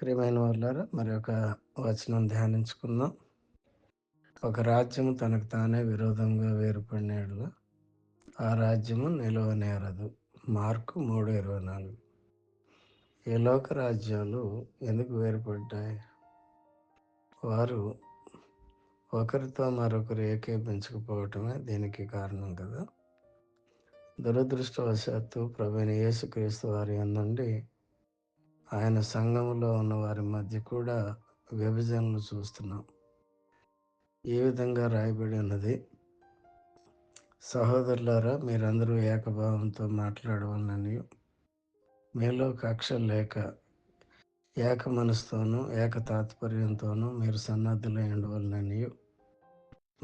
ప్రియమైన వాళ్ళారా, మరి ఒక వచనం ధ్యానించుకుందాం. ఒక రాజ్యము తనకు తానే విరోధంగా వేరుపడిన యెడల ఆ రాజ్యము నిలువనేరదు. మార్కు 3:24. ఈ లోక రాజ్యాలు ఎందుకు వేరుపడ్డాయి? వారు ఒకరితో మరొకరు ఏకీపించకపోవటమే దీనికి కారణం కదా. దురదృష్టవశాత్తు ప్రభువైన యేసుక్రీస్తు వారి యందుండి ఆయన సంఘములో ఉన్న వారి మధ్య కూడా విభజనలు చూస్తున్నాం. ఈ విధంగా రాయబడి ఉన్నది: సహోదరులారా, మీరందరూ ఏకభావంతో మాట్లాడవలననియు, మీలో కక్ష లేక ఏక మనసుతోనూ ఏక తాత్పర్యంతోనూ మీరు సన్నద్ధులై ఉండవలననియు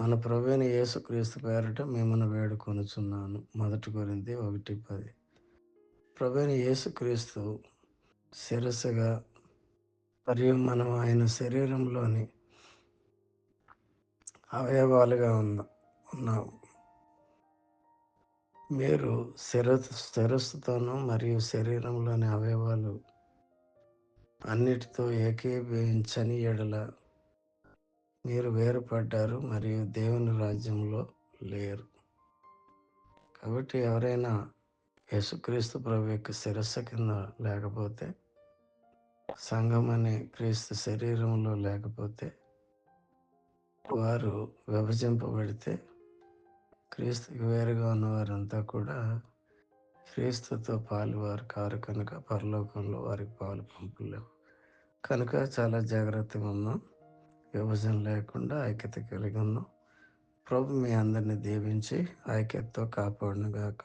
మన ప్రభువైన యేసుక్రీస్తు పేరట మిమ్మల్ని వేడుకొనుచున్నాను. 1 కొరింథీ 1:10. ప్రభువైన యేసుక్రీస్తు శిరస్సుగా మరియు మనం ఆయన శరీరంలోని అవయవాలుగా ఉన్నాము. మీరు శిరస్సుతోనూ మరియు శరీరంలోని అవయవాలు అన్నిటితో ఏకీభవించని యెడల మీరు వేరుపడ్డారు మరియు దేవుని రాజ్యంలో లేరు. కాబట్టి ఎవరైనా యేసుక్రీస్తు ప్రభు యొక్క శిరస్సు కింద లేకపోతే, సంఘం అనే క్రీస్తు శరీరంలో లేకపోతే, వారు విభజింపబడితే, క్రీస్తుకి వేరుగా ఉన్నవారంతా కూడా క్రీస్తుతో పాలువారు కారు కనుక పరలోకంలో వారికి పాలు పంపులేవు. కనుక చాలా జాగ్రత్తగా ఉన్నాం. విభజన లేకుండా ఐక్యత కలిగి ఉన్నాం. ప్రభు మీ అందరిని దీవించి ఐక్యతతో కాపాడునుగాక.